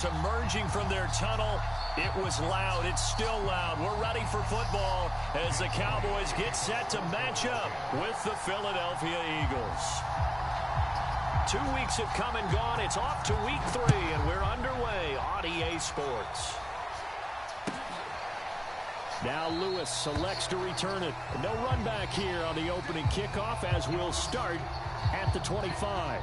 Emerging from their tunnel, it was loud. It's still loud. We're ready for football as the Cowboys get set to match up with the Philadelphia Eagles. 2 weeks have come and gone. It's off to week 3, and we're underway on EA Sports. Now Lewis selects to return it. No run back here on the opening kickoff as we'll start at the 25.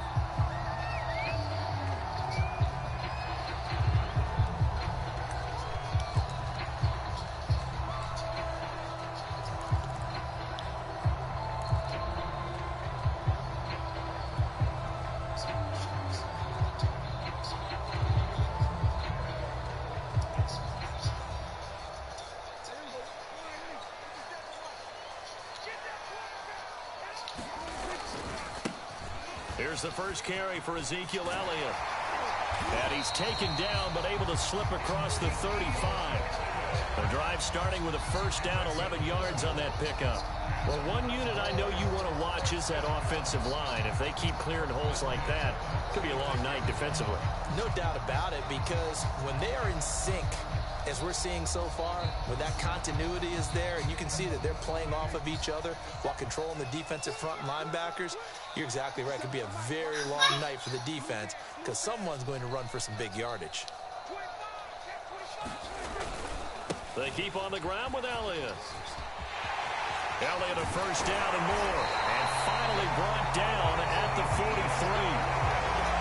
Here's the first carry for Ezekiel Elliott. And he's taken down, but able to slip across the 35. The drive starting with a first down, 11 yards on that pickup. Well, one unit I know you want to watch is that offensive line. If they keep clearing holes like that, it could be a long night defensively. No doubt about it, because when they are in sync, as we're seeing so far, when that continuity is there, and you can see that they're playing off of each other while controlling the defensive front linebackers, you're exactly right. It could be a very long night for the defense because someone's going to run for some big yardage. They keep on the ground with Elliott. Elliott a first down and more, and finally brought down at the 43.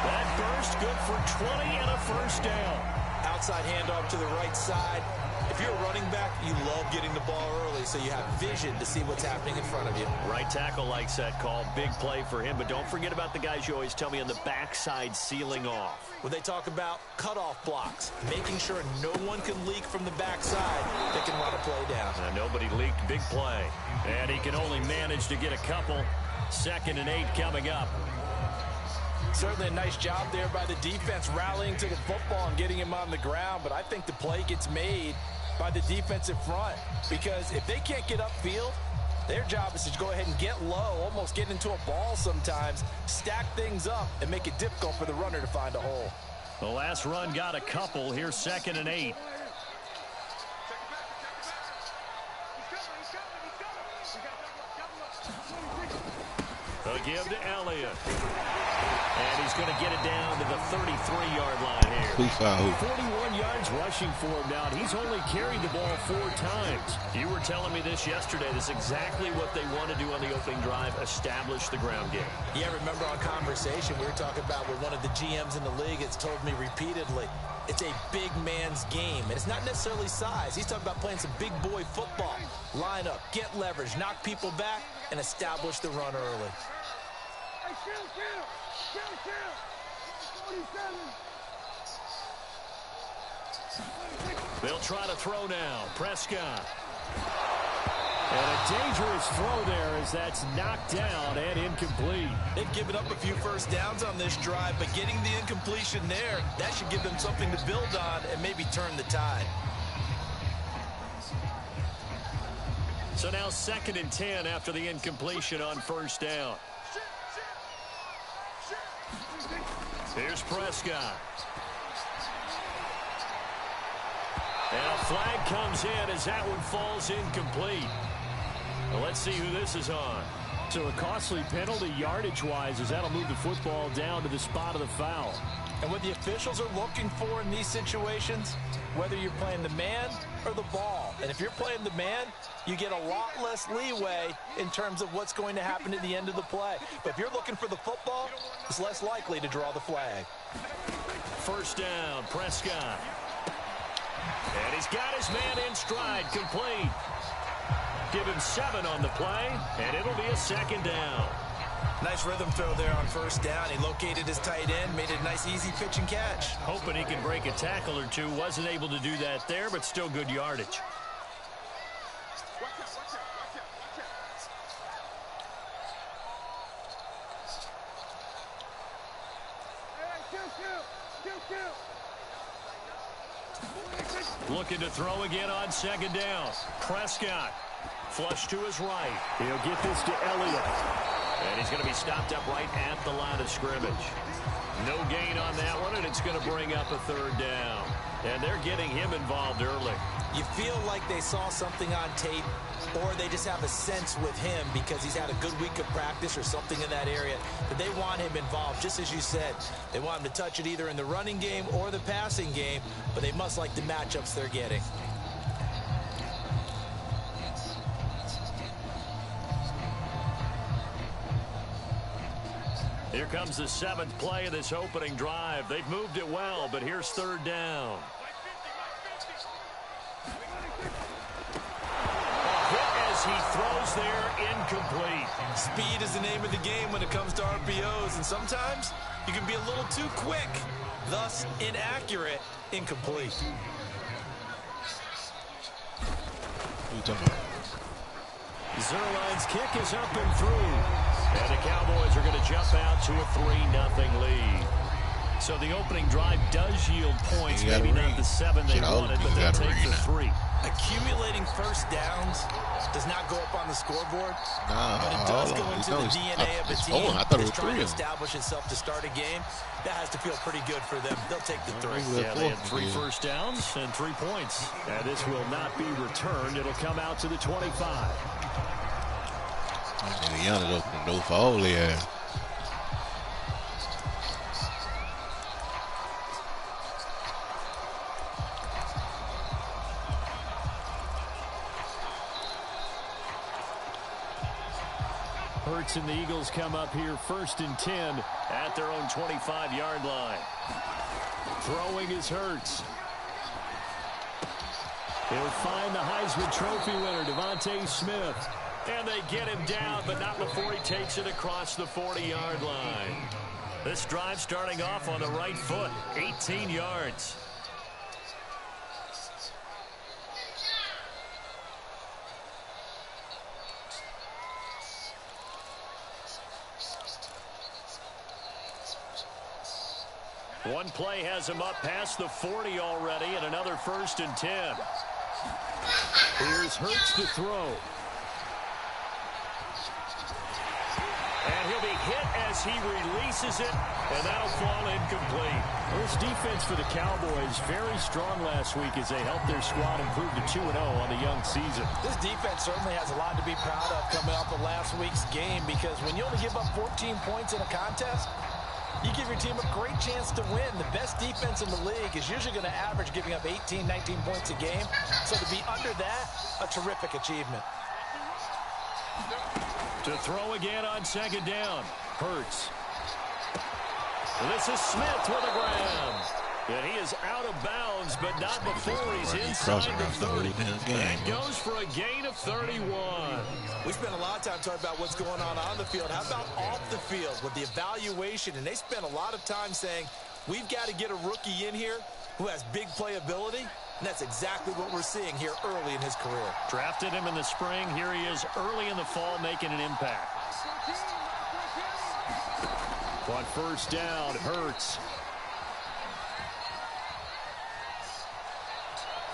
That burst good for 20 and a first down. Outside handoff to the right side. If you're a running back, you love getting the ball early so you have vision to see what's happening in front of you. Right tackle likes that call. Big play for him, but don't forget about the guys you always tell me on the backside sealing off. When they talk about cutoff blocks, making sure no one can leak from the backside that can run a play down. Nobody leaked. Big play. And he can only manage to get a couple. 2nd and 8 coming up. Certainly a nice job there by the defense rallying to the football and getting him on the ground, but I think the play gets made by the defensive front because if they can't get upfield, their job is to go ahead and get low, almost get into a ball sometimes, stack things up, and make it difficult for the runner to find a hole. The last run got a couple. Here's 2nd and 8. They'll give to Elliott. And he's going to get it down to the 33-yard line here. 41 yards rushing for him now. He's only carried the ball 4 times. You were telling me this yesterday. This is exactly what they want to do on the opening drive, establish the ground game. Yeah, remember our conversation we were talking about with one of the GMs in the league has told me repeatedly, it's a big man's game. And it's not necessarily size. He's talking about playing some big boy football. Line up, get leverage, knock people back, and establish the run early. They'll try to throw now. Prescott. And a dangerous throw there as that's knocked down and incomplete. They've given up a few first downs on this drive, but getting the incompletion there, that should give them something to build on and maybe turn the tide. So now 2nd and 10 after the incompletion on first down. Here's Prescott. And a flag comes in as that one falls incomplete. Well, let's see who this is on. So a costly penalty yardage-wise as that'll move the football down to the spot of the foul. And what the officials are looking for in these situations, whether you're playing the man or the ball. And if you're playing the man, you get a lot less leeway in terms of what's going to happen at the end of the play. But if you're looking for the football, it's less likely to draw the flag. First down, Prescott. And he's got his man in stride, complete. Give him 7 on the play, and it'll be a 2nd down. Nice rhythm throw there on first down. He located his tight end, made it a nice easy pitch and catch. Hoping he can break a tackle or two. Wasn't able to do that there, but still good yardage. Looking to throw again on 2nd down. Prescott. Flush to his right. He'll get this to Elliott. And he's going to be stopped up right at the line of scrimmage. No gain on that one, and it's going to bring up a third down. And they're getting him involved early. You feel like they saw something on tape, or they just have a sense with him because he's had a good week of practice or something in that area that they want him involved. Just as you said, they want him to touch it either in the running game or the passing game, but they must like the matchups they're getting. Here comes the seventh play of this opening drive. They've moved it well, but here's third down. A hit as he throws there, incomplete. Speed is the name of the game when it comes to RPOs, and sometimes you can be a little too quick, thus inaccurate, incomplete. Zuerlein's kick is up and through. And the Cowboys are going to jump out to a 3-0 lead. So the opening drive does yield points. Maybe not the 7 they wanted, but they'll take the 3. Accumulating first downs does not go up on the scoreboard, but it does go into the DNA of the team. It's trying to establish itself to start a game. That has to feel pretty good for them. They'll take the 3. Yeah, they had 3 first downs and 3 points. And this will not be returned. It'll come out to the 25. Hurts and the Eagles come up here 1st and 10 at their own 25-yard line. Throwing is Hurts. He'll find the Heisman Trophy winner, Devontae Smith. And they get him down, but not before he takes it across the 40-yard line. This drive starting off on the right foot, 18 yards. One play has him up past the 40 already, and another 1st and 10. Here's Hurts to throw. And he'll be hit as he releases it, and that'll fall incomplete. This defense for the Cowboys very strong last week as they helped their squad improve to 2-0 on the young season. This defense certainly has a lot to be proud of coming off of last week's game, because when you only give up 14 points in a contest, you give your team a great chance to win. The best defense in the league is usually going to average giving up 18, 19 points a game. So to be under that, a terrific achievement. To throw again on 2nd down. Hurts. This is Smith with the ground. And he is out of bounds, but not before he's inside the 30. And goes for a gain of 31. We spent a lot of time talking about what's going on the field. How about off the field with the evaluation? And they spent a lot of time saying, we've got to get a rookie in here who has big playability. And that's exactly what we're seeing here early in his career. Drafted him in the spring. Here he is early in the fall making an impact. On 1st down, Hurts.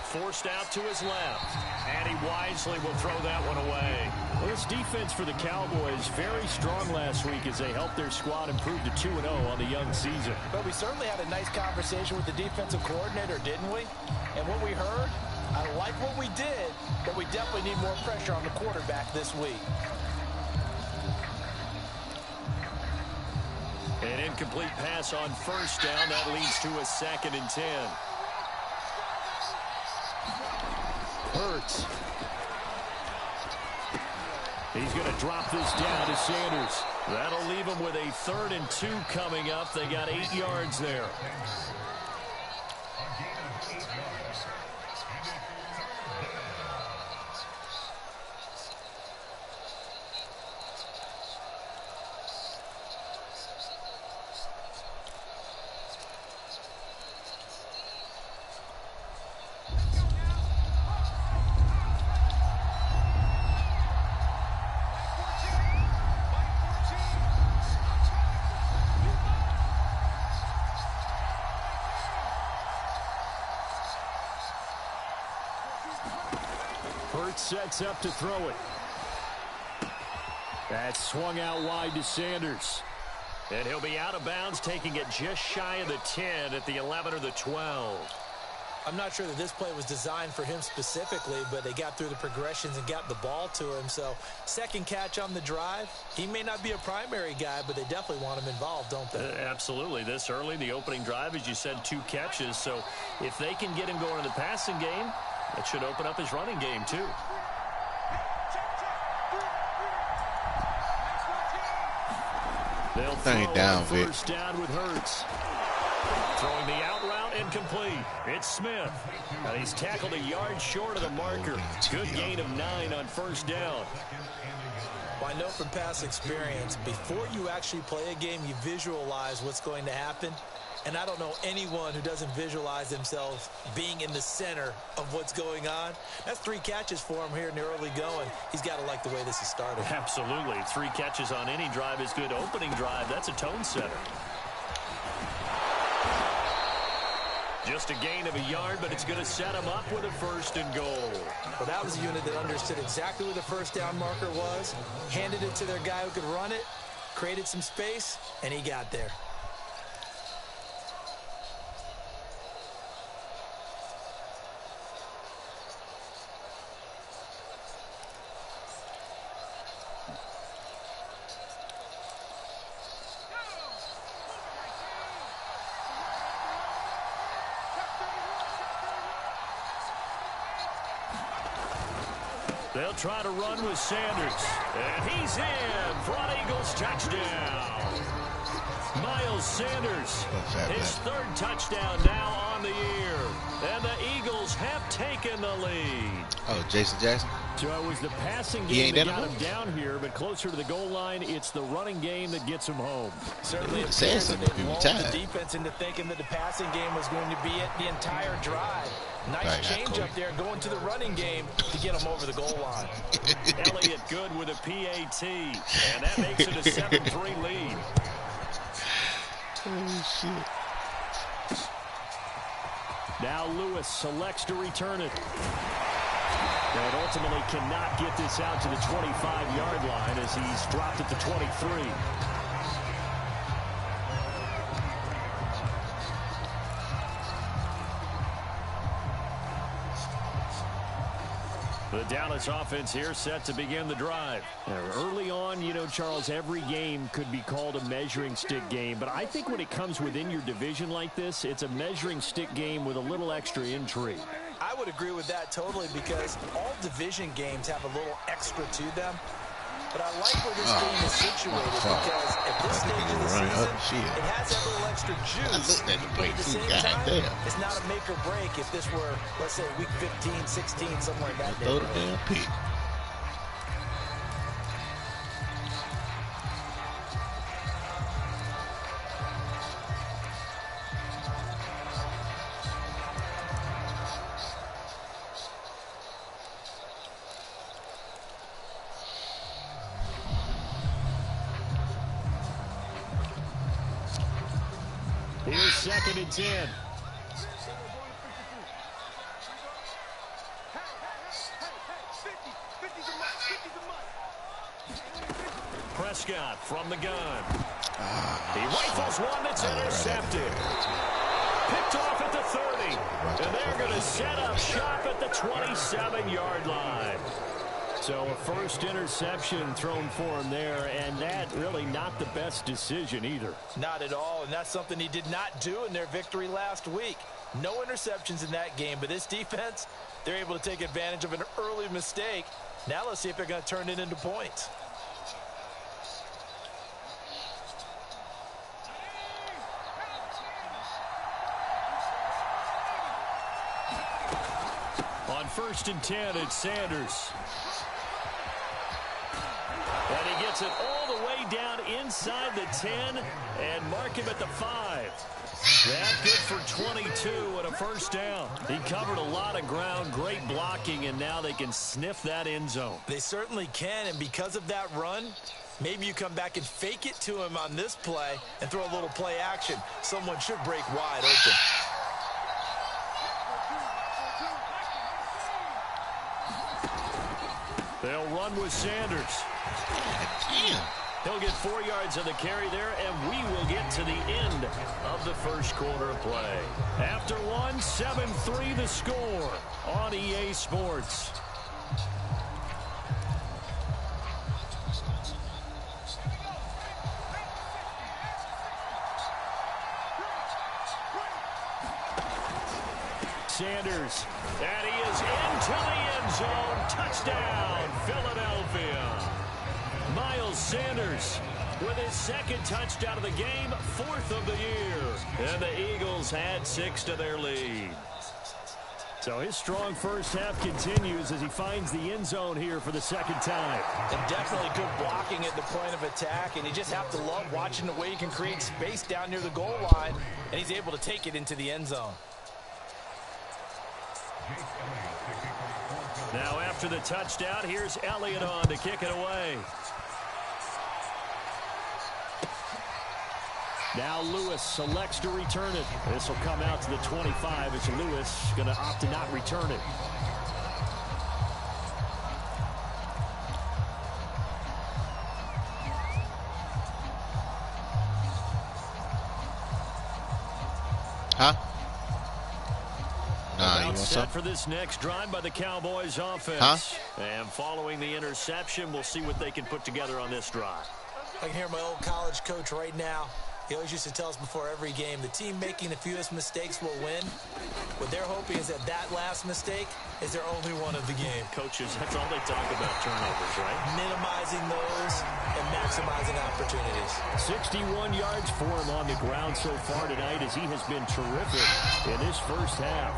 Forced out to his left. And he wisely will throw that one away. Well, this defense for the Cowboys very strong last week as they helped their squad improve to 2-0 on the young season. But we certainly had a nice conversation with the defensive coordinator, didn't we? And what we heard, I like what we did, but we definitely need more pressure on the quarterback this week. An incomplete pass on 1st down. That leads to a 2nd and 10. Hurts. He's going to drop this down to Sanders. That'll leave him with a 3rd and 2 coming up. They got 8 yards there. Sets up to throw it. That's swung out wide to Sanders. And he'll be out of bounds, taking it just shy of the 10 at the 11 or the 12. I'm not sure that this play was designed for him specifically, but they got through the progressions and got the ball to him. So second catch on the drive. He may not be a primary guy, but they definitely want him involved, don't they? Absolutely. This early, the opening drive, as you said, 2 catches. So if they can get him going in the passing game, that should open up his running game too. They'll throw on first down with Hurts. Throwing the out route incomplete. It's Smith. And he's tackled a yard short of the marker. Good gain of 9 on first down. Well, I know from past experience, before you actually play a game, you visualize what's going to happen. And I don't know anyone who doesn't visualize themselves being in the center of what's going on. That's 3 catches for him here in the early going. He's got to like the way this is started. Absolutely. 3 catches on any drive is good. Opening drive, that's a tone setter. Just a gain of a yard, but it's going to set him up with a 1st and goal. Well, that was a unit that understood exactly where the first down marker was, handed it to their guy who could run it, created some space, and he got there. They'll try to run with Sanders. And he's in for an Eagles touchdown. Miles Sanders, his 3rd touchdown now on the year. And the Eagles have taken the lead. Oh, Jason Jackson? So it was the passing game that got him down here, but closer to the goal line, it's the running game that gets him home. Certainly appears that they lulled the defense into thinking that the passing game was going to be it the entire drive. Nice change up there going to the running game to get him over the goal line. Elliott good with a PAT, and that makes it a 7-3 lead. Oh, shit. Now Lewis selects to return it. And ultimately cannot get this out to the 25-yard line as he's dropped at the 23. The Dallas offense here set to begin the drive. Early on, you know, Charles, every game could be called a measuring stick game. But I think when it comes within your division like this, it's a measuring stick game with a little extra intrigue. I would agree with that totally because all division games have a little extra to them. But I like where this game is situated because at this stage of the season, it has that little extra juice. But at the same time, it's not a make or break if this were, let's say, week 15, 16, somewhere in that neighborhood. Throw the damn pick. Here's 2nd and 10. Prescott from the gun. He rifles one that's intercepted. Picked off at the 30. And they're going to set up shop at the 27-yard line. So a first interception thrown for him there, and that really not the best decision either. Not at all, and that's something he did not do in their victory last week. No interceptions in that game, but this defense, they're able to take advantage of an early mistake. Now let's see if they're going to turn it into points. On 1st and 10, it's Sanders. And he gets it all the way down inside the 10 and mark him at the 5. That good for 22 and a first down. He covered a lot of ground, great blocking, and now they can sniff that end zone. They certainly can, and because of that run, maybe you come back and fake it to him on this play and throw a little play action. Someone should break wide open. They'll run with Sanders. Damn. He'll get 4 yards on the carry there, and we will get to the end of the first quarter of play. After one, 7-3 the score on EA Sports. Sanders, and he is into the end zone. Touchdown, Philadelphia. Miles Sanders with his second touchdown of the game, 4th of the year. And the Eagles had 6 to their lead. So his strong first half continues as he finds the end zone here for the second time. And definitely good blocking at the point of attack, and you just have to love watching the way he can create space down near the goal line, and he's able to take it into the end zone. Now after the touchdown, here's Elliott on to kick it away. Now Lewis selects to return it. This will come out to the 25 as Lewis going to opt to not return it. Huh? Nah, you want Set some? for this next drive by the Cowboys offense. Huh? And following the interception, we'll see what they can put together on this drive. I can hear my old college coach right now. He always used to tell us before every game, the team making the fewest mistakes will win. What they're hoping is that that last mistake is their only one of the game. Coaches, that's all they talk about, turnovers, right? Minimizing those and maximizing opportunities. 61 yards for him on the ground so far tonight as he has been terrific in his first half.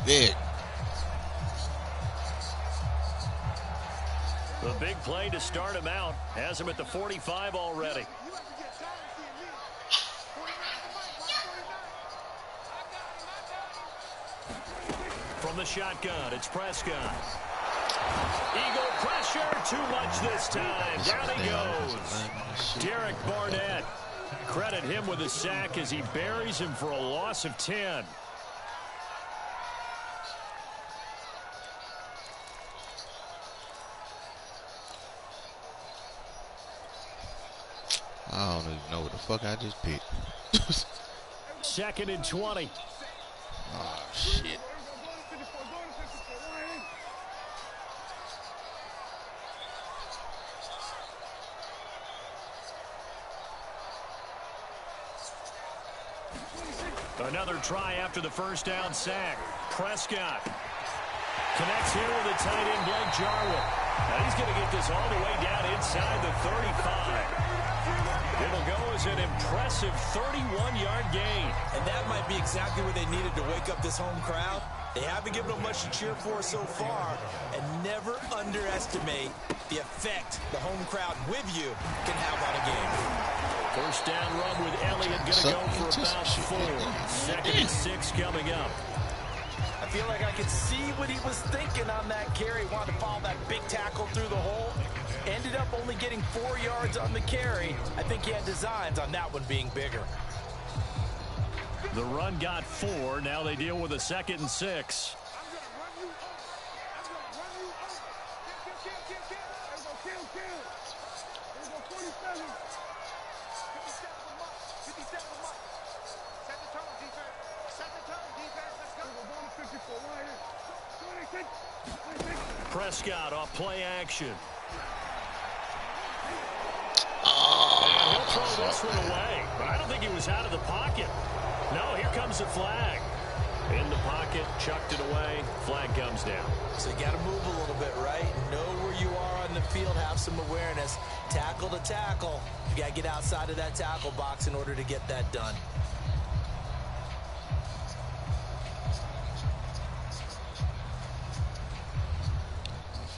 Big. The big play to start him out has him at the 45 already. From the shotgun, it's Prescott. Eagle pressure, too much this time. Down he goes. Derek Barnett. Credit him with a sack as he buries him for a loss of 10. I don't even know what the fuck I just picked. 2nd and 20. Oh, shit. Another try after the first down sack. Prescott connects here with the tight end, Blake Jarwin. Now he's going to get this all the way down inside the 35. It'll go as an impressive 31-yard gain. And that might be exactly what they needed to wake up this home crowd. They haven't given them much to cheer for so far. And never underestimate the effect the home crowd with you can have on a game. First down run with Elliott going to go for about 4. 2nd and 6 coming up. I feel like I could see what he was thinking on that carry. Wanted to follow that big tackle through the hole. Ended up only getting 4 yards on the carry. I think he had designs on that one being bigger. The run got 4. Now they deal with a 2nd and 6. Prescott off play action. And he'll throw this one away, but I don't think he was out of the pocket. No, here comes the flag. In the pocket, chucked it away, flag comes down. So you got to move a little bit, right? Know where you are on the field, have some awareness. Tackle to tackle. You got to get outside of that tackle box in order to get that done.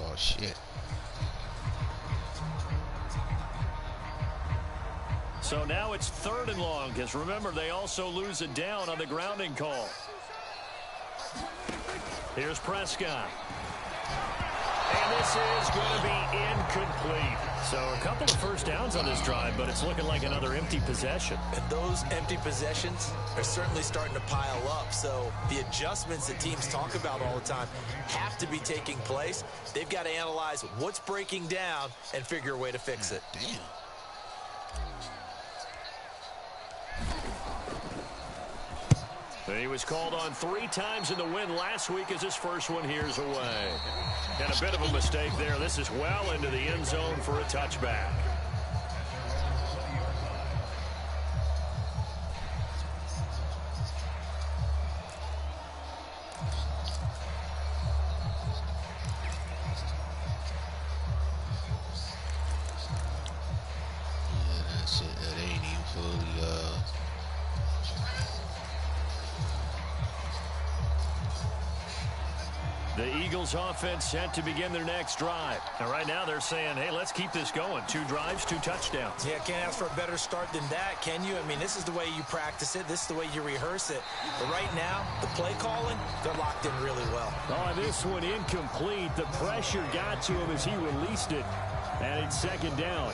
Oh, shit. So now it's 3rd and long, because remember, they also lose it down on the grounding call. Here's Prescott. And this is going to be incomplete. So a couple of first downs on this drive, but it's looking like another empty possession. And those empty possessions are certainly starting to pile up. So the adjustments that teams talk about all the time have to be taking place. They've got to analyze what's breaking down and figure a way to fix it. Damn. He was called on 3 times in the win last week as his first one here's away. And a bit of a mistake there. This is well into the end zone for a touchback. Yeah, that's it. That ain't even fully, The Eagles offense set to begin their next drive. And right now they're saying, hey, let's keep this going. 2 drives, 2 touchdowns. Yeah, can't ask for a better start than that, can you? I mean, this is the way you practice it. This is the way you rehearse it. But right now, the play calling, they're locked in really well. Oh, this one incomplete. The pressure got to him as he released it. And it's 2nd down.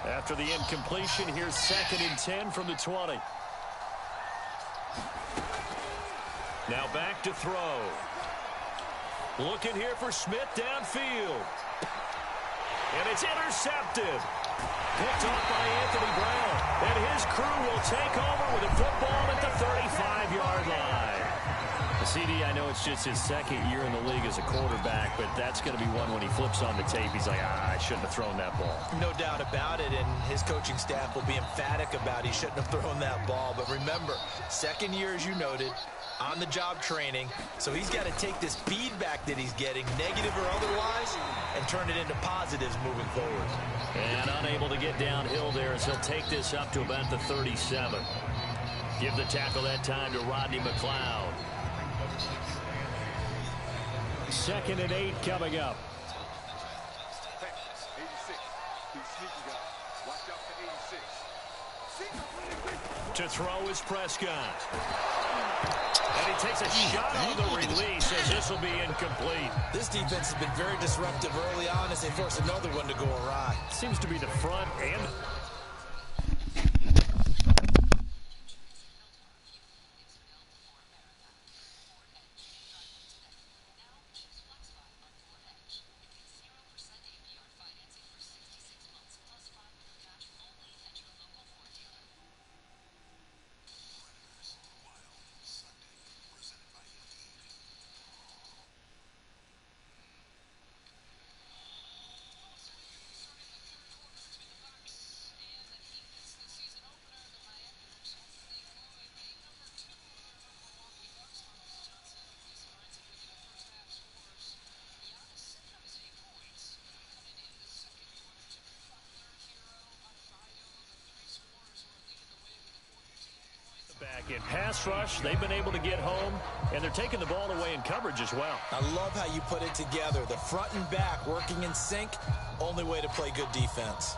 After the incompletion, here's 2nd and 10 from the 20. Now back to throw. Looking here for Smith downfield. And it's intercepted. Picked off by Anthony Brown. And his crew will take over with a football at the 35-yard line. CD, I know it's just his 2nd year in the league as a quarterback, but that's going to be one when he flips on the tape. He's like, I shouldn't have thrown that ball. No doubt about it, and his coaching staff will be emphatic about he shouldn't have thrown that ball. But remember, 2nd year, as you noted, on-the-job training, so he's got to take this feedback that he's getting, negative or otherwise, and turn it into positives moving forward. And unable to get downhill there as he'll take this up to about the 37. Give the tackle that time to Rodney McLeod. 2nd and 8 coming up. To throw is Prescott. And he takes a shot on the release as this will be incomplete. This defense has been very disruptive early on as they force another one to go awry. Seems to be the front and... Back in pass rush, they've been able to get home, and they're taking the ball away in coverage as well. I love how you put it together. The front and back working in sync, only way to play good defense.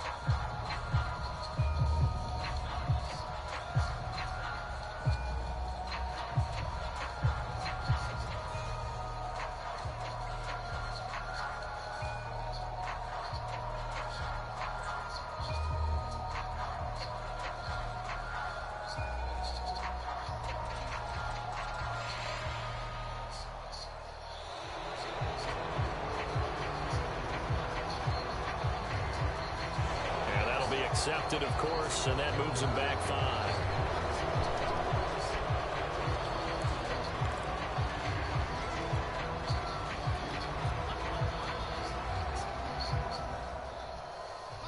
Accepted, of course, and that moves him back 5.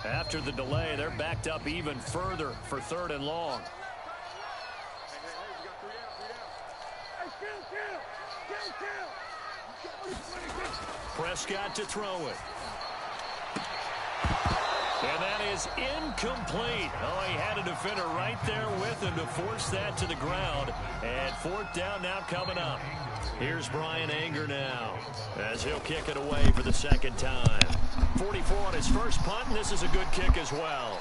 After the delay, they're backed up even further for 3rd and long. Prescott to throw it. And that is incomplete. Oh, he had a defender right there with him to force that to the ground. And fourth down now coming up. Here's Bryan Anger now as he'll kick it away for the second time. 44 on his first punt, and this is a good kick as well.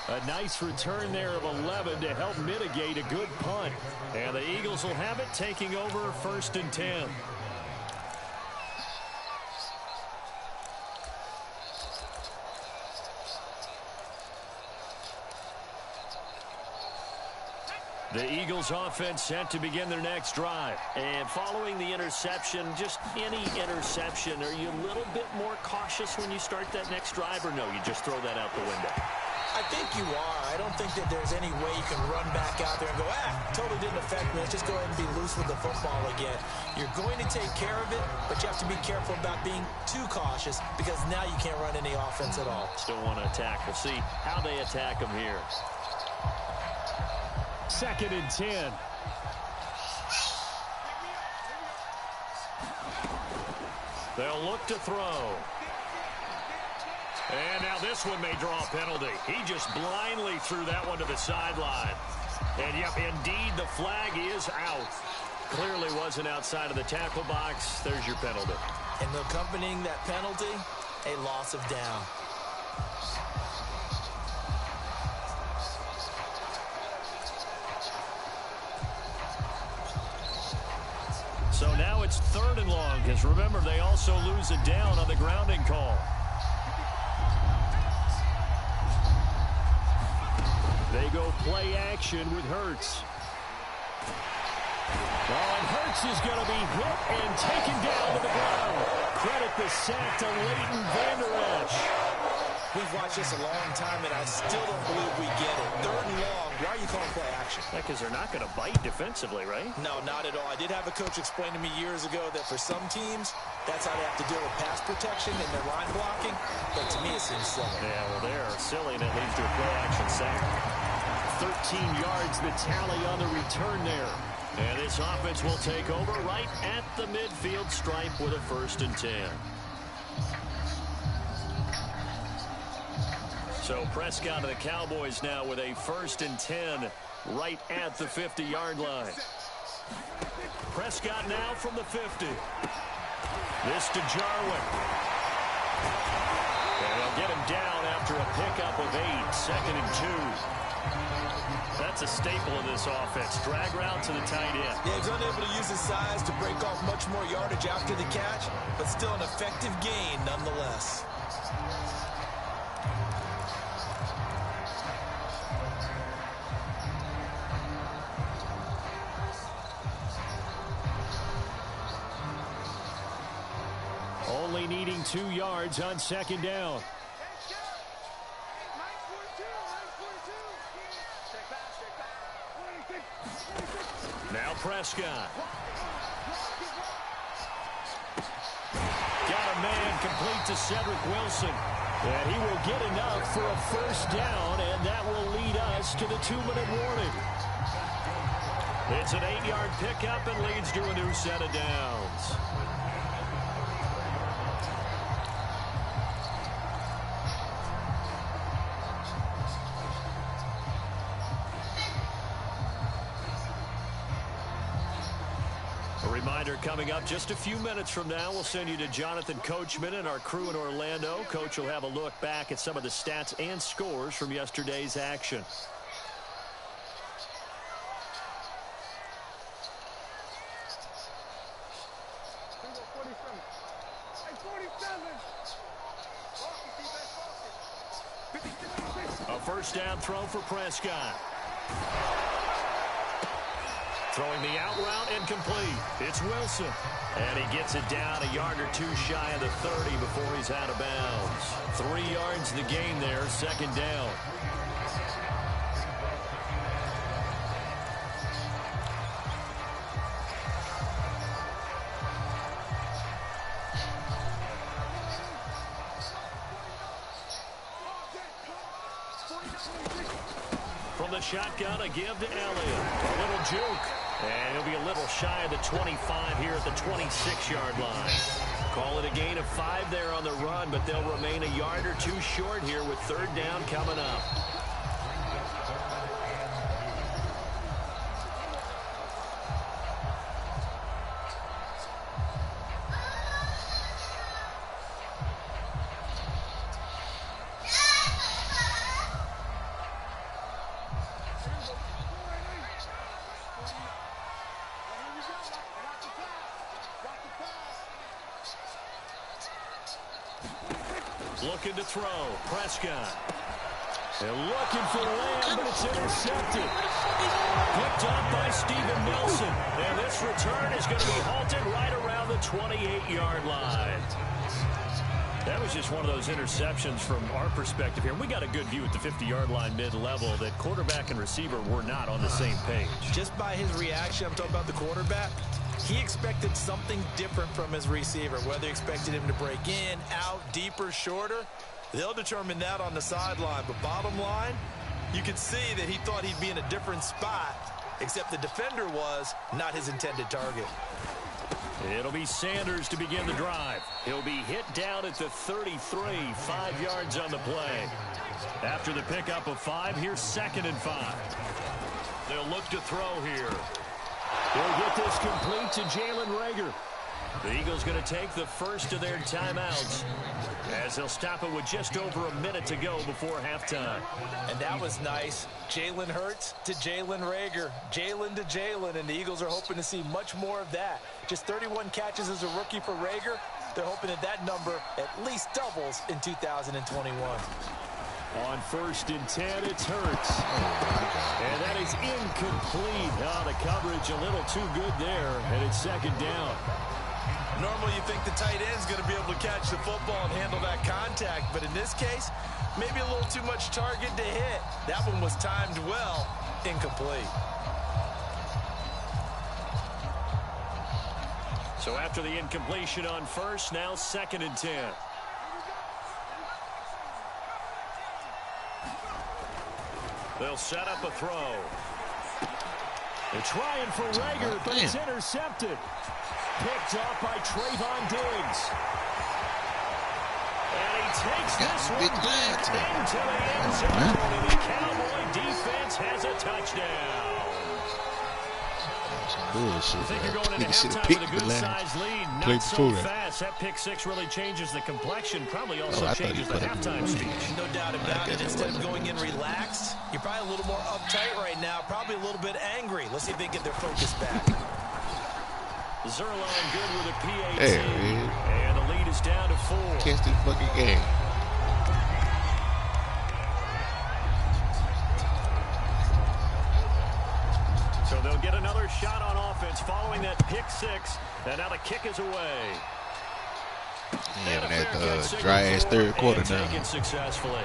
A nice return there of 11 to help mitigate a good punt. And the Eagles will have it, taking over 1st and 10. The Eagles offense set to begin their next drive. And following the interception, just any interception, are you a little bit more cautious when you start that next drive, or no, you just throw that out the window? I think you are. I don't think that there's any way you can run back out there and go, totally didn't affect me. Let's just go ahead and be loose with the football again. You're going to take care of it, but you have to be careful about being too cautious because now you can't run any offense at all. Still want to attack. We'll see how they attack them here. 2nd and 10. They'll look to throw. And now this one may draw a penalty. He just blindly threw that one to the sideline. And, yep, indeed, the flag is out. Clearly wasn't outside of the tackle box. There's your penalty. And accompanying that penalty, a loss of down. So now it's 3rd and long, because remember, they also lose a down on the grounding call. They go play action with Hurts. Oh, and Hurts is going to be hit and taken down to the ground. Credit the sack to Leighton Vander Esch. We've watched this a long time, and I still don't believe we get it. 3rd and long. Why are you calling play action? Because they're not going to bite defensively, right? No, not at all. I did have a coach explain to me years ago that for some teams, that's how they have to deal with pass protection and their line blocking. But to me, it seems silly. Yeah, well, they're silly, and it leads to a play action sack. 13 yards, the tally on the return there. And this offense will take over right at the midfield stripe with a 1st and 10. So Prescott of the Cowboys now with a 1st and 10 right at the 50-yard line. Prescott now from the 50. This to Jarwin. And they'll get him down after a pickup of 8, 2nd and 2. That's a staple of this offense. Drag route to the tight end. Yeah, he's unable to use his size to break off much more yardage after the catch, but still an effective gain nonetheless. Only needing 2 yards on 2nd down. Now Prescott. Got a man complete to Cedric Wilson. And he will get enough for a 1st down, and that will lead us to the 2-minute warning. It's an 8-yard pickup and leads to a new set of downs. Reminder coming up just a few minutes from now, we'll send you to Jonathan Coachman and our crew in Orlando. Coach will have a look back at some of the stats and scores from yesterday's action. A 1st down throw for Prescott. Throwing the out route incomplete. It's Wilson. And he gets it down a yard or 2 shy of the 30 before he's out of bounds. 3 yards the gain there, 2nd down. From the shotgun, a give to Elliott. A little juke. And he'll be a little shy of the 25 here at the 26-yard line. Call it a gain of 5 there on the run, but they'll remain a yard or 2 short here with 3rd down coming up. Looking to throw. Prescott. They're looking for Lamb, but it's intercepted. Picked up by Steven Nelson. And this return is going to be halted right around the 28-yard line. That was just one of those interceptions from our perspective here. We got a good view at the 50-yard line mid-level that quarterback and receiver were not on the same page. Just by his reaction, I'm talking about the quarterback, he expected something different from his receiver. Whether he expected him to break in, out, deeper, shorter, they'll determine that on the sideline. But bottom line, you can see that he thought he'd be in a different spot, except the defender was not his intended target. It'll be Sanders to begin the drive. He'll be hit down at the 33, 5 yards on the play. After the pickup of 5, here's 2nd and 5. They'll look to throw here. They'll get this complete to Jalen Reagor. The Eagles going to take the first of their timeouts as they'll stop it with just over a minute to go before halftime. And that was nice. Jalen Hurts to Jalen Reagor. Jalen to Jalen, and the Eagles are hoping to see much more of that. Just 31 catches as a rookie for Reagor. They're hoping that that number at least doubles in 2021. On 1st and 10, it's Hurts. And that is incomplete. Oh, the coverage a little too good there, and it's 2nd down. Normally you think the tight end's going to be able to catch the football and handle that contact, but in this case, maybe a little too much target to hit. That one was timed well, incomplete. So after the incompletion on 1st, now 2nd and 10. They'll set up a throw. They're trying for Reagor, but it's intercepted. Picked off by Trayvon Diggs. And he takes this one back into the end zone. And the Cowboy defense has a touchdown. Bullshit. I think you're going into halftime with a good-sized lead. Not so fast. That pick 6 really changes the complexion. Probably also changes the halftime speech. No doubt about it. Instead of going in relaxed, you're probably a little more uptight right now. Probably a little bit angry. Let's see if they get their focus back. Zerline good with a PAT. And the lead is down to 4. Catch this fucking game. So they'll get another shot on offense following that pick 6. And now the kick is away. Yeah, that dry-ass 3rd quarter now. Taken successfully.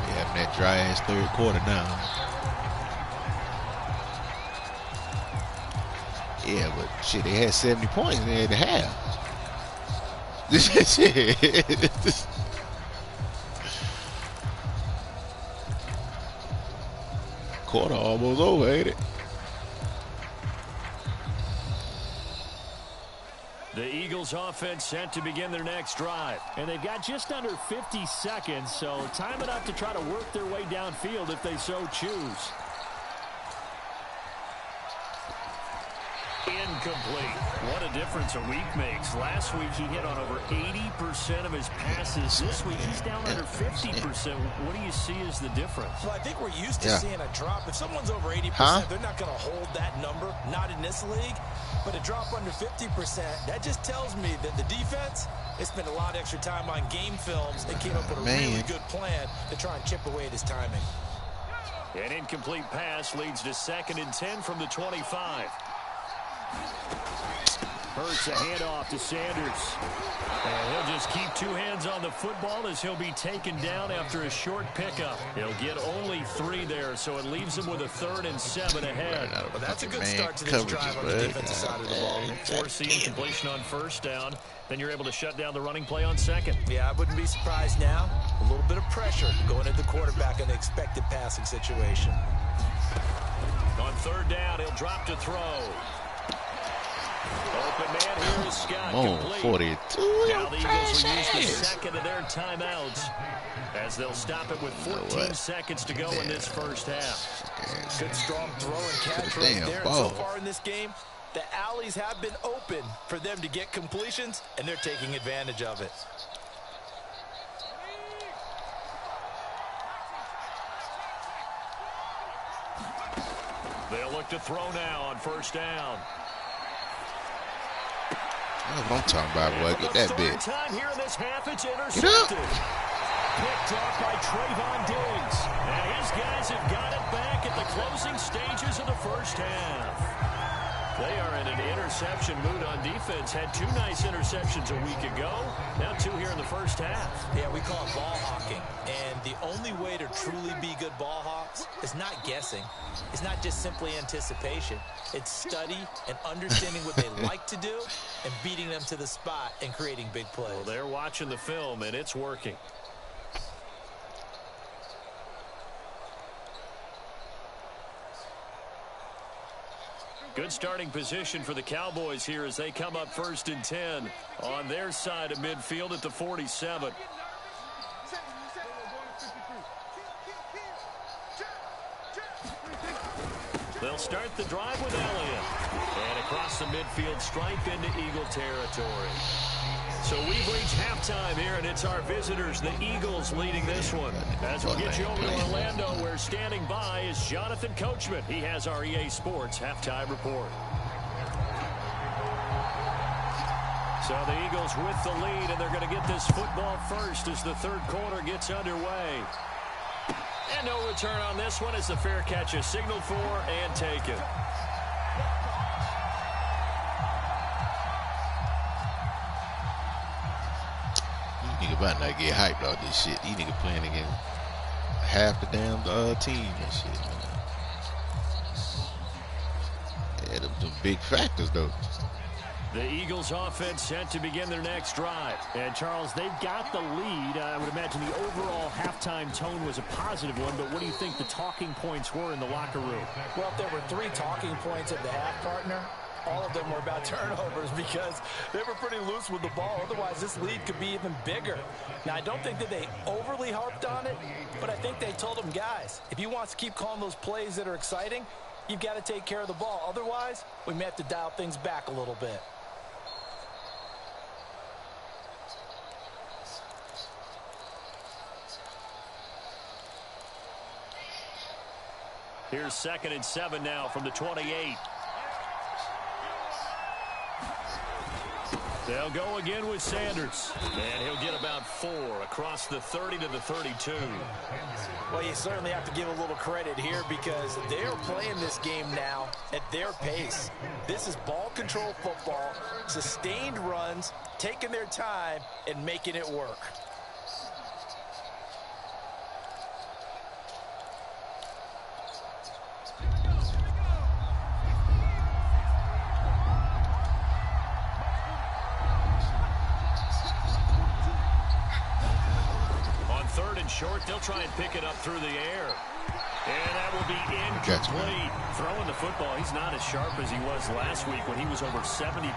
Yeah, that dry-ass 3rd quarter now. Yeah, but shit, they had 70 points in there at the half. Shit. Quarter almost over, ain't it? The Eagles offense set to begin their next drive. And they've got just under 50 seconds, so time enough to try to work their way downfield if they so choose. Incomplete. What a difference a week makes. Last week he hit on over 80% of his passes. This week he's down under 50%. What do you see as the difference? Well, I think we're used to seeing a drop. If someone's over 80%, they're not going to hold that number. Not in this league. But a drop under 50%, that just tells me that the defense has spent a lot of extra time on game films and came up with a really good plan to try and chip away at his timing. An incomplete pass leads to 2nd and 10 from the 25. Hurts a handoff to Sanders. And he'll just keep 2 hands on the football as he'll be taken down after a short pickup. He'll get only 3 there, so it leaves him with a 3rd and 7 ahead. Well, that's a good start to this drive on the defensive side of the ball. Force the incompletion on 1st down. Then you're able to shut down the running play on 2nd. Yeah, I wouldn't be surprised now. A little bit of pressure going at the quarterback in the expected passing situation. On 3rd down, he'll drop to throw. open man here is Scott. Come on, Complete. 42. Now the Eagles will use the Ass. second of their timeouts as they'll stop it with 14 seconds to go in this first half. Good strong throw and catch right Damn there. And ball. so far in this game, the alleys have been open for them to get completions, and they're taking advantage of it. They'll look to throw now on first down. That's what I'm talking about, boy. Get that bit. Time here in this half, it's Get up. intercepted. Picked off by Trayvon Diggs. And his guys have got it back at the closing stages of the first half. They are in an interception mood on defense. Had 2 nice interceptions a week ago. Now 2 here in the first half. Yeah, we call it ball hawking. And the only way to truly be good ball hawks is not guessing. It's not just simply anticipation. It's study and understanding what they like to do and beating them to the spot and creating big plays. Well, they're watching the film, and it's working. Good starting position for the Cowboys here as they come up 1st and 10 on their side of midfield at the 47. They'll start the drive with Elliott. And across the midfield stripe into Eagle territory. So we've reached halftime here, and it's our visitors, the Eagles, leading this one. As we'll get you over to Orlando, where standing by is Jonathan Coachman. He has our EA Sports halftime report. So the Eagles with the lead, and they're going to get this football first as the third quarter gets underway. And no return on this one as the fair catch is signaled for and taken. Nigga about not get hyped off this shit. These niggas playing against half the damn team and shit, man. Yeah, them big factors, though. The Eagles offense set to begin their next drive. And, Charles, they've got the lead. I would imagine the overall halftime tone was a positive one, but what do you think the talking points were in the locker room? Well, if there were 3 talking points at the half, partner, all of them were about turnovers because they were pretty loose with the ball. Otherwise, this lead could be even bigger. Now, I don't think that they overly harped on it, but I think they told them, guys, if you want to keep calling those plays that are exciting, you've got to take care of the ball. Otherwise, we may have to dial things back a little bit. Here's 2nd and 7 now from the 28. They'll go again with Sanders. And he'll get about 4 across the 30 to the 32. Well, you certainly have to give a little credit here because they're playing this game now at their pace. This is ball control football, sustained runs, taking their time, and making it work. Short, they'll try and pick it up through the air. And that will be incomplete. Throwing the football, he's not as sharp as he was last week when he was over 70%.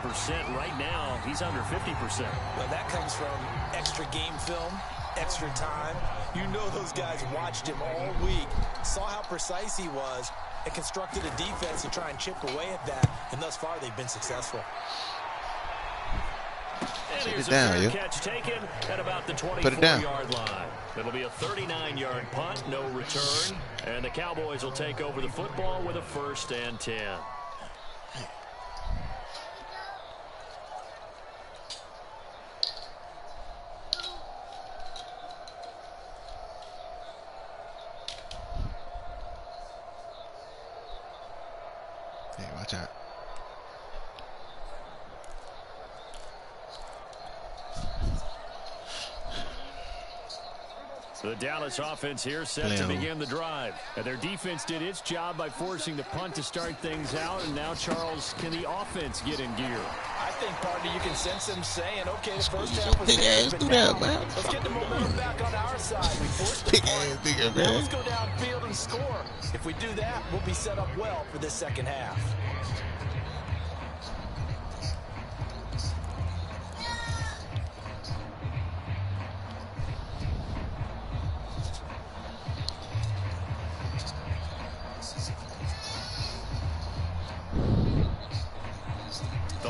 Right now, he's under 50%. Well, that comes from extra game film, extra time. You know those guys watched him all week, saw how precise he was, and constructed a defense to try and chip away at that. And thus far, they've been successful. And here's a fair catch taken at about the 24-yard line. It'll be a 39-yard punt, no return. And the Cowboys will take over the football with a 1st and 10. Hey, watch out. The Dallas offense here set to begin the drive. And their defense did its job by forcing the punt to start things out. And now, Charles, can the offense get in gear? I think, partner, you can sense them saying, okay, the first half was theirs, but now let's get the momentum back on our side. We forced the punt. Now let's go downfield and score. If we do that, we'll be set up well for this second half.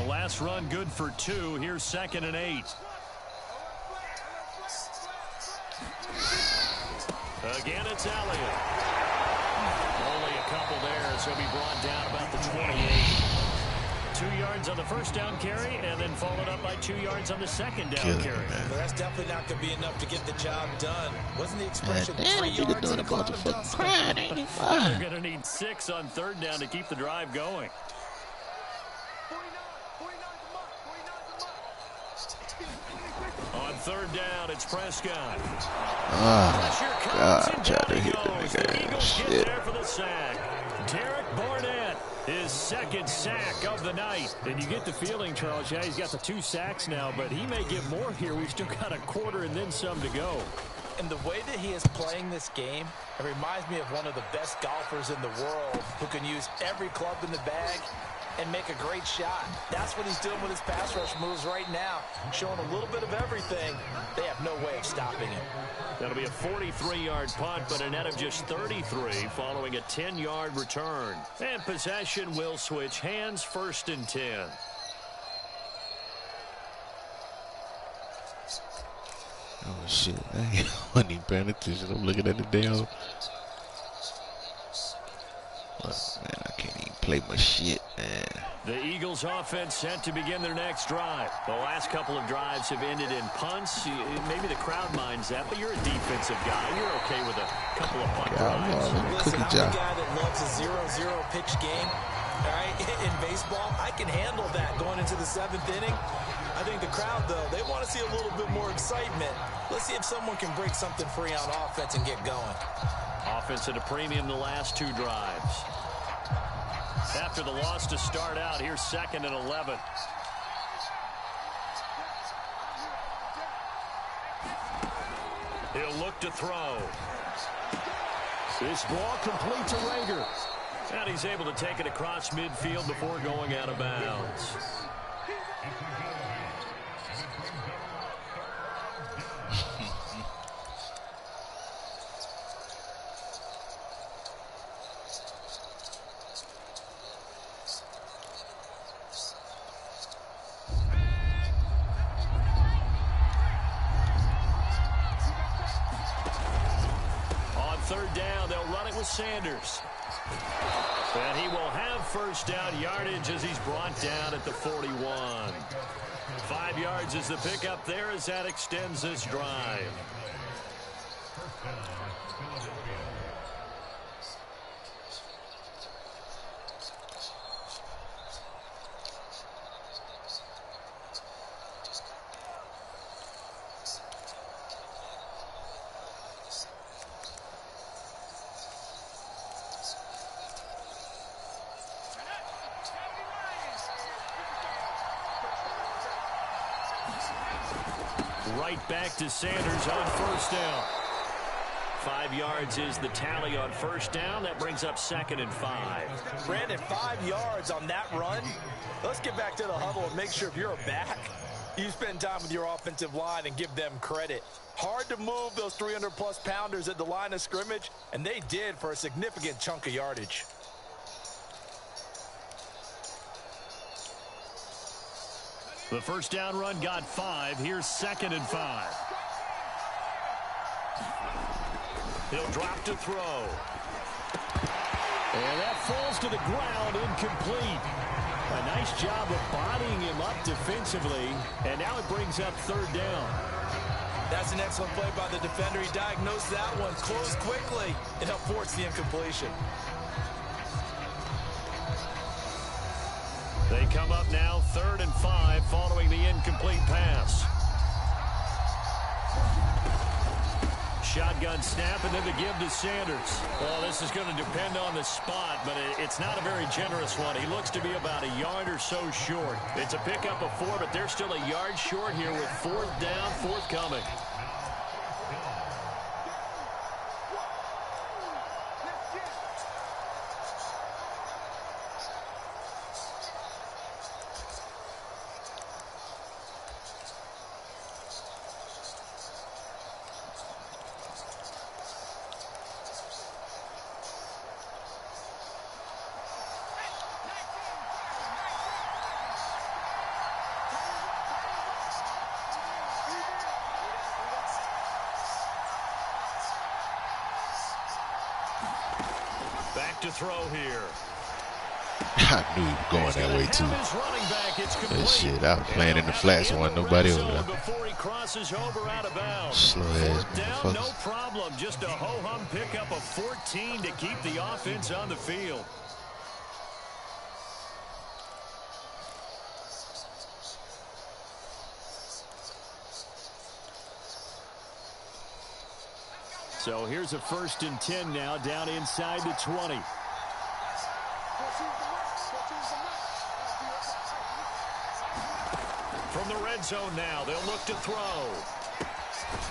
last run good for 2. Here's 2nd and 8. Again, it's Elliott. Only a couple there, so he'll be brought down about the 28. 2 yards on the first down carry, and then followed up by 2 yards on the second down carry. Well, that's definitely not going to be enough to get the job done. Wasn't the expression Damn, 3 you yards doing in a a cloud of motherfucking dust? crime, ain't it? They're going to need 6 on 3rd down to keep the drive going. On 3rd down, it's Prescott. Oh, God, try to hit the The nigga. Eagles get Shit. there for the sack. Derek Barnett, his 2nd sack of the night. And you get the feeling, Charles, yeah, he's got the 2 sacks now, but he may get more here. We've still got a quarter and then some to go. And the way that he is playing this game, it reminds me of one of the best golfers in the world who can use every club in the bag and make a great shot. That's what he's doing with his pass rush moves right now, showing a little bit of everything. They have no way of stopping him. That'll be a 43-yard punt, but a net of just 33 following a 10-yard return. And possession will switch hands, 1st and 10. Oh, shit. I wasn't even paying attention. I'm looking at the damn. Oh, man, I can't even play my shit, man. The Eagles offense set to begin their next drive. The last couple of drives have ended in punts. Maybe the crowd minds that, but you're a defensive guy. You're okay with a couple of punt drives. Listen, I'm the guy that loves a 0-0 pitch game. All right, in baseball, I can handle that going into the 7th inning. I think the crowd, though, they want to see a little bit more excitement. Let's see if someone can break something free on offense and get going. Offense at a premium the last 2 drives. After the loss to start out, here's 2nd and 11. He'll look to throw. This ball complete to Rager. And he's able to take it across midfield before going out of bounds. Sanders. And he will have 1st down yardage as he's brought down at the 41. 5 yards is the pickup there as that extends this drive. Right back to Sanders on 1st down. 5 yards is the tally on 1st down. That brings up 2nd and 5. Brandon, 5 yards on that run. Let's get back to the huddle and make sure if you're a back, you spend time with your offensive line and give them credit. Hard to move those 300-plus pounders at the line of scrimmage, and they did for a significant chunk of yardage. The 1st down run got 5. Here's 2nd and 5. He'll drop to throw. And that falls to the ground, incomplete. A nice job of bodying him up defensively. And now it brings up 3rd down. That's an excellent play by the defender. He diagnosed that one, closed quickly, and helped force the incompletion. They come up now 3rd and 5 following the incomplete pass. Shotgun snap and then the give to Sanders. Well, this is going to depend on the spot, but it's not a very generous one. He looks to be about a yard or so short. It's a pickup of 4, but they're still a yard short here with 4th down, forthcoming. to throw here. I knew he was going that way too. That shit, I was playing in the flats, so wasn't nobody over there. Before he crosses over out of bounds. Slow ass down, no motherfuckers. problem. Just a ho-hum pickup of 14 to keep the offense on the field. So here's a 1st and 10 now, down inside the 20. From the red zone now, they'll look to throw.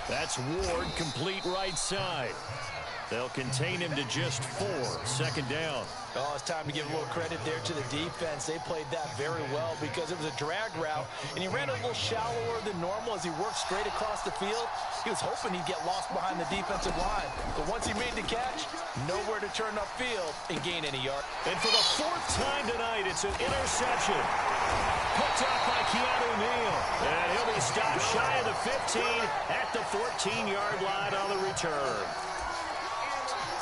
That's Ward, complete right side. They'll contain him to just 4. 2nd down. Oh, it's time to give a little credit there to the defense. They played that very well because it was a drag route, and he ran a little shallower than normal as he worked straight across the field. He was hoping he'd get lost behind the defensive line. But once he made the catch, nowhere to turn upfield and gain any yard. And for the 4th time tonight, it's an interception. Picked up by Keanu Neal. And he'll be stopped shy of the 15 at the 14-yard line on the return.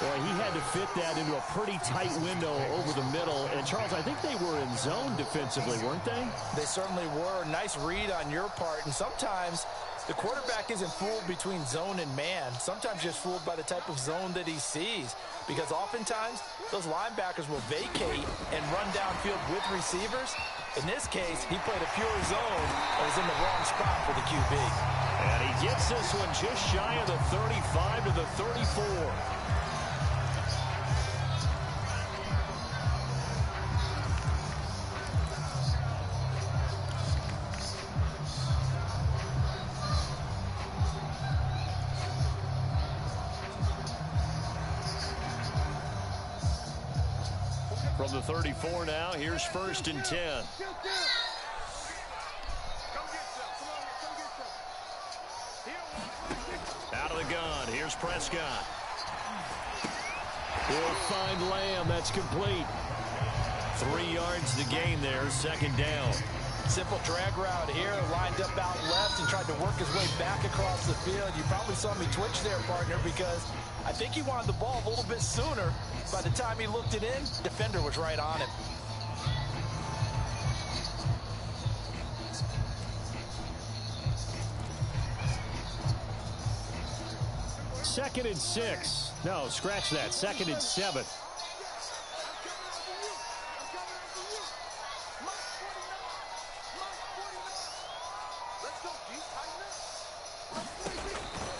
Boy, he had to fit that into a pretty tight window over the middle. And, Charles, I think they were in zone defensively, weren't they? They certainly were. Nice read on your part. And sometimes the quarterback isn't fooled between zone and man. Sometimes just fooled by the type of zone that he sees. Because oftentimes, those linebackers will vacate and run downfield with receivers. In this case, he played a pure zone and was in the wrong spot for the QB. And he gets this one just shy of the 35 to the 34. From the 34 now, here's 1st and 10. Out of the gun, here's Prescott. He'll find Lamb, that's complete. 3 yards to gain there, 2nd down. Simple drag route here, lined up out left and tried to work his way back across the field. You probably saw me twitch there, partner, because I think he wanted the ball a little bit sooner. By the time he looked it in, defender was right on him. Second and 6. No, scratch that. 2nd and 7.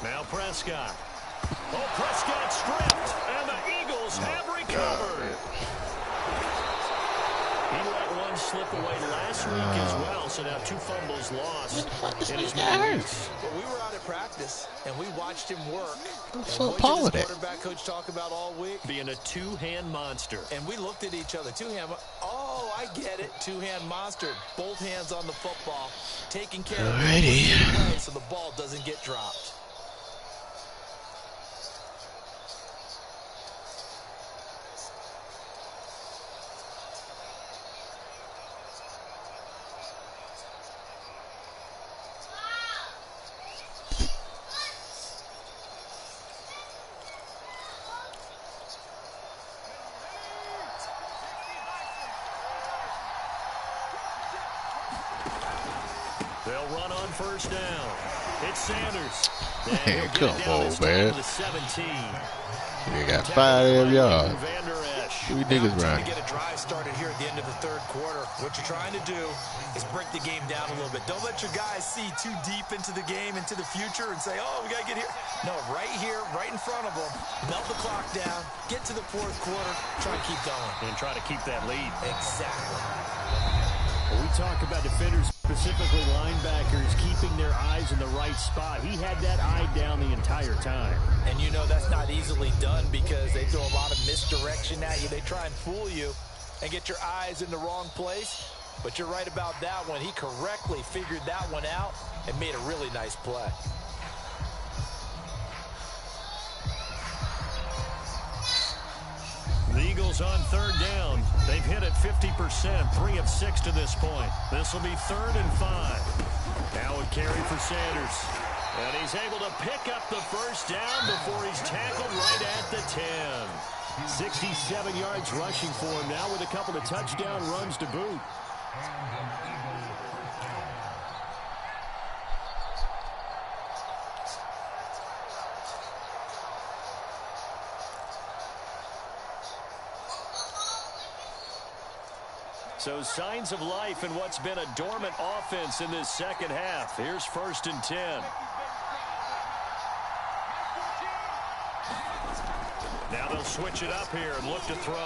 Now Prescott. Oh, Prescott stripped, and the Eagles have recovered. He let one slip away last week as well, so now 2 fumbles lost in his weeks. Well, we were out at practice, and we watched him work. So Paul with it. Quarterback coach talk about all week. Being a 2-hand monster. And we looked at each other. 2-hand. Oh, I get it. 2-hand monster. Both hands on the football. Taking care of it so the ball doesn't get dropped. They'll run on 1st down. It's Sanders. Man, come on, man. The 17. They got 5 yards. Van Der Esch. Who niggas Trying running? to get a drive started here at the end of the 3rd quarter. What you're trying to do is break the game down a little bit. Don't let your guys see too deep into the game, into the future, and say, oh, we got to get here. No, right here, right in front of them. Melt the clock down, get to the 4th quarter, try to keep going. And try to keep that lead. Exactly. We talk about defenders, specifically linebackers, keeping their eyes in the right spot. He had that eye down the entire time. And you know that's not easily done because they throw a lot of misdirection at you. They try and fool you and get your eyes in the wrong place. But you're right about that one. He correctly figured that one out and made a really nice play. The Eagles on 3rd down. They've hit it 50%, 3 of 6 to this point. This will be 3rd and 5. Now a carry for Sanders. And he's able to pick up the 1st down before he's tackled right at the 10. 67 yards rushing for him now with a couple of touchdown runs to boot. So signs of life in what's been a dormant offense in this second half. Here's 1st and 10. Now they'll switch it up here and look to throw.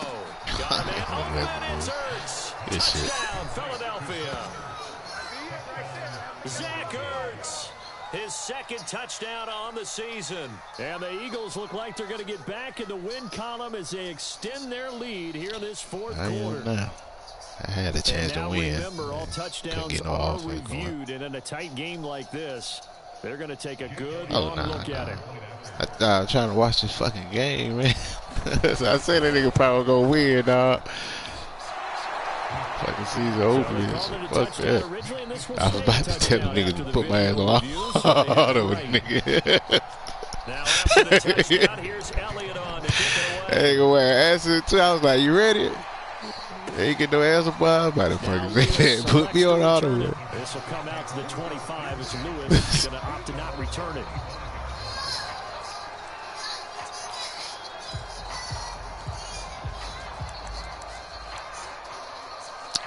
Got him in. Oh, and it's Ertz. Touchdown, Philadelphia. Zach Ertz. His 2nd touchdown on the season. And the Eagles look like they're going to get back in the win column as they extend their lead here in this 4th quarter. I had a chance to win. Remember, all touchdowns are reviewed, and in a tight game like this, they're going to take a good long look at it. I was trying to watch this fucking game, man. So I said that nigga probably gonna win, dog. Fucking season over. Fuck that. I was about to tell the nigga to put my ass on auto, nigga. Now after the touchdown, here's Elliott on to kick it away. I ain't gonna answer it too. I was like, you ready? They ain't get no answer, boy. I'm about to fucking put me on auto. This will come out to the 25 as Lewis is going to opt to not return it.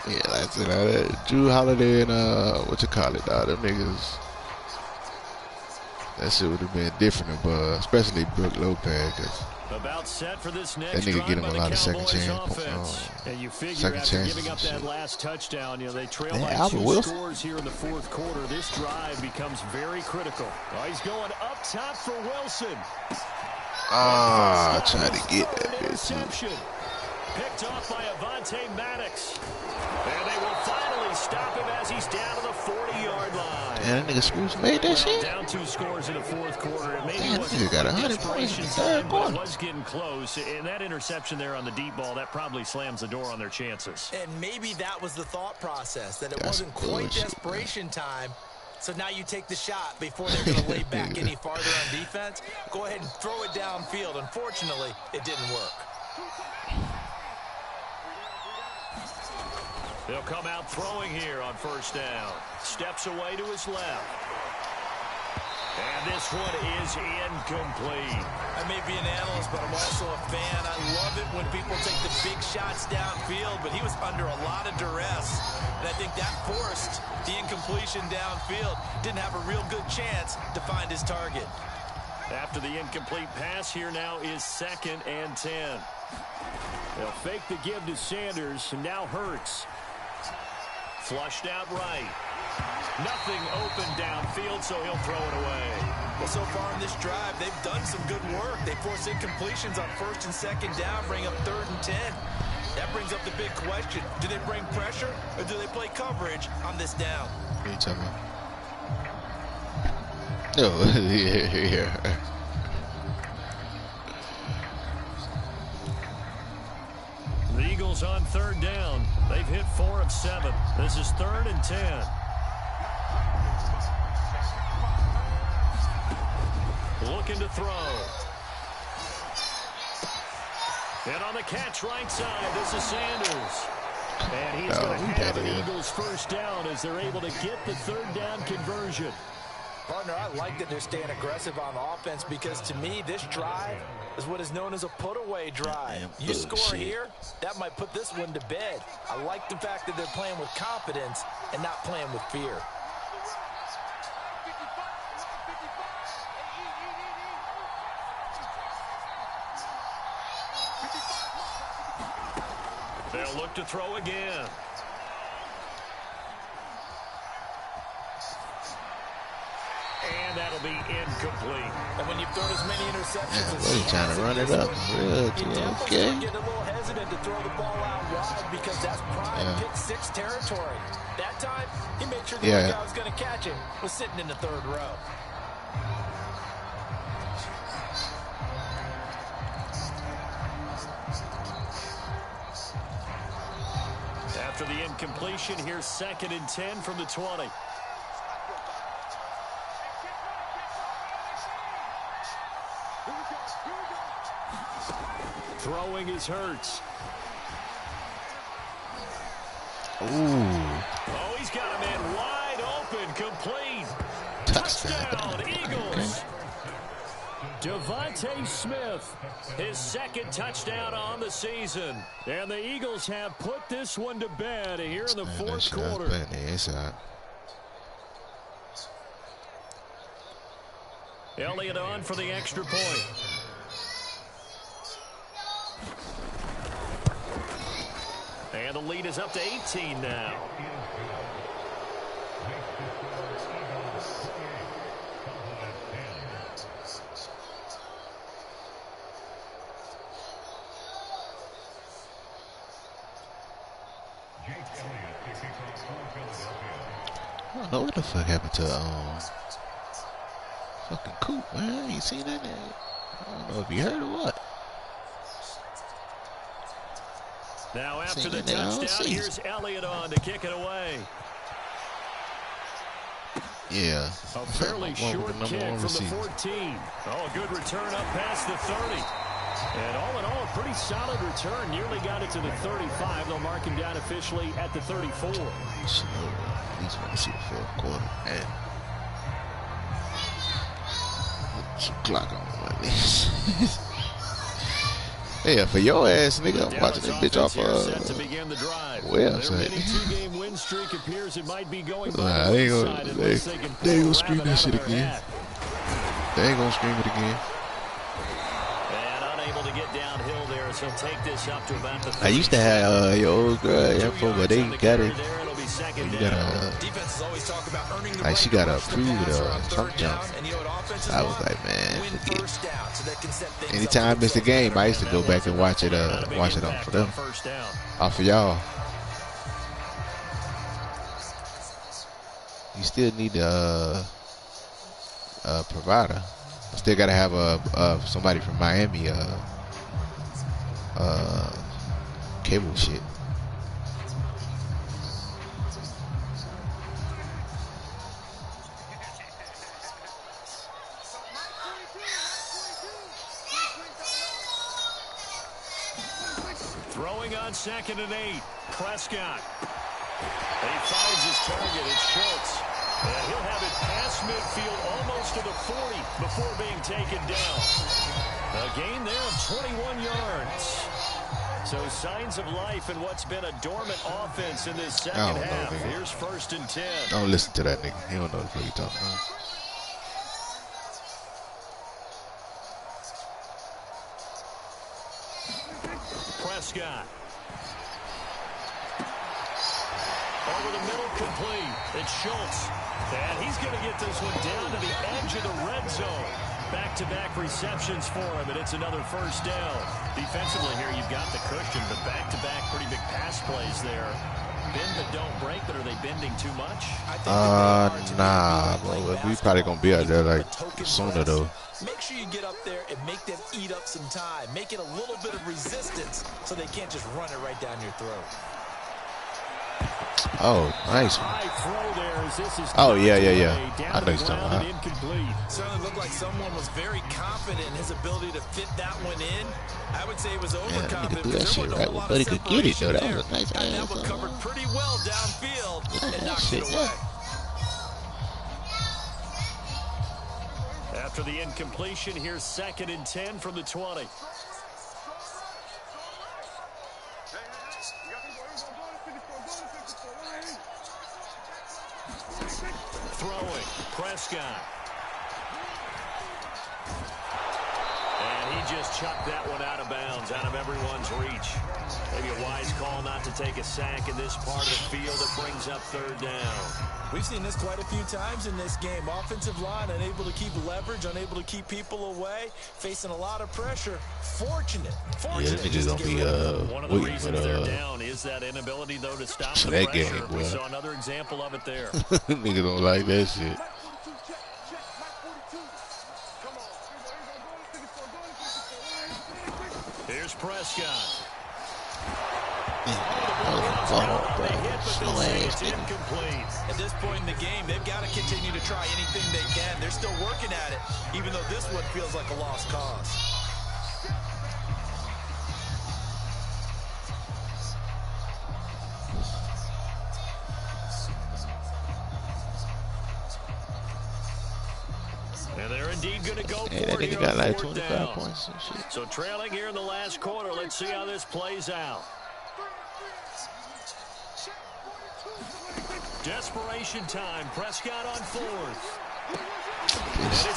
Yeah, that's it. Drew Holiday and what you call it, them niggas. That shit would have been different, but especially Brook Lopez, cause about set for this next that nigga get him a lot of second chance. And you figure second after chances giving up that last touchdown, they trail by Albert 2 Wilson. scores here in the 4th quarter. This drive becomes very critical. Oh, he's going up top for Wilson. I tried to get that interception. Picked off by Avonte Maddox. And they will finally stop him as he's down to the 40-yard line. Man, that nigga Scrooge made that shit. Down 2 scores in the 4th quarter. It maybe Damn, nigga got 100 points in the 3rd quarter. It was getting close. And that interception there on the deep ball, that probably slams the door on their chances. And maybe that was the thought process, that it wasn't quite desperation time. So now you take the shot before they're going to lay back any farther on defense. Go ahead and throw it downfield. Unfortunately, it didn't work. They'll come out throwing here on 1st down. Steps away to his left. And this one is incomplete. I may be an analyst, but I'm also a fan. I love it when people take the big shots downfield, but he was under a lot of duress. And I think that forced the incompletion downfield. Didn't have a real good chance to find his target. After the incomplete pass, here now is 2nd and 10. They'll fake the give to Sanders, and now Hurts. Flushed out right. Nothing open downfield, so he'll throw it away. Well, so far in this drive, they've done some good work. They force incompletions on 1st and 2nd down, bring up 3rd and 10. That brings up the big question. Do they bring pressure, or do they play coverage on this down? What are you talking about? No, yeah. The Eagles on 3rd down. They've hit 4 of 7. This is 3rd and 10. Looking to throw. And on the catch right side, this is Sanders. And he's going to have the Eagles 1st down as they're able to get the 3rd down conversion. Partner, I like that they're staying aggressive on offense because to me, this drive is what is known as a put-away drive. You score here, that might put this one to bed. I like the fact that they're playing with confidence and not playing with fear. They'll look to throw again. And that'll be incomplete. And when you've thrown as many interceptions as he's trying to run it up. Okay. Get a little hesitant to throw the ball out wide because that's prime pick 6 territory. That time, he made sure the guy was going to catch it was sitting in the 3rd row. After the incompletion, here's 2nd and 10 from the 20. Throwing is Hurts. Ooh. Oh, he's got a man wide open, complete. Touchdown, Eagles. Devontae Smith, his second touchdown on the season. And the Eagles have put this one to bed here in the fourth quarter. Elliott on for the extra point. And the lead is up to 18 now. I don't know what the fuck happened to fucking Coop, man. You seen that? I don't know if you heard or what. Now after the touchdown, here's Elliott on to kick it away. Yeah. A fairly short kick from the 14. Oh, a good return up past the 30. And all in all, a pretty solid return. Nearly got it to the 35. They'll mark him down officially at the 34. At least want to see the fourth quarter. Man. Some clock on at least. Yeah, for your ass, nigga, I'm watching this bitch off to begin the drive. Website. Two-game win streak appears it might be going they ain't gonna scream that shit again. They ain't gonna scream it again. And unable to get downhill there, as he'll take this up to about the 30. I used to have your old girl, but they got it. You got she got approved some jump. I was like, man, anytime I missed a game, I used to go back and watch it on for them. Off of y'all. You still need a provider. Still gotta have somebody from Miami cable shit. Throwing on 2nd and 8. Prescott. And he finds his target. It's Schultz. And he'll have it past midfield almost to the 40 before being taken down. A gain there of 21 yards. So signs of life in what's been a dormant offense in this second half. Here's 1st and 10. Don't listen to that nigga. He don't know what you're talking about. Prescott. Over the middle, complete. It's Schultz. And he's going to get this one down to the edge of the red zone. Back-to-back receptions for him, and it's another 1st down. Defensively here, you've got the cushion, but back-to-back pretty big pass plays there. Bend but don't break, but are they bending too much? Nah, bro. We probably going to be out there like sooner, though. Make sure you get up there and make them eat up some time. Make it a little bit of resistance so they can't just run it right down your throat. Oh, nice. Oh, yeah. I know you're talking about. Certainly looked like someone was very confident in his ability to fit that one in. I would say it was overconfident. Yeah, that shit right. Well, buddy could get it, though. That was a nice ass. That one covered pretty well downfield and knocked it away. After the incompletion, here's 2nd and 10 from the 20. Throwing, Prescott. And he just chucked that one out of bounds, out of everyone's reach. Maybe a wise call not to take a sack in this part of the field that brings up 3rd down. We've seen this quite a few times in this game. Offensive line unable to keep leverage, unable to keep people away, facing a lot of pressure. Fortunate. Yeah, this nigga's gonna be one of the reasons they're down is that inability, though, to stop the that pressure. game, We saw another example of it there. Niggas don't like that shit. Here's Prescott. At this point in the game, they've got to continue to try anything they can. They're still working at it, even though this one feels like a lost cause. indeed going to go for Hey, that it nigga here got on like 4th 25 down. points and shit. So trailing here in the last quarter. Let's see how this plays out. Desperation time. Prescott on 4th.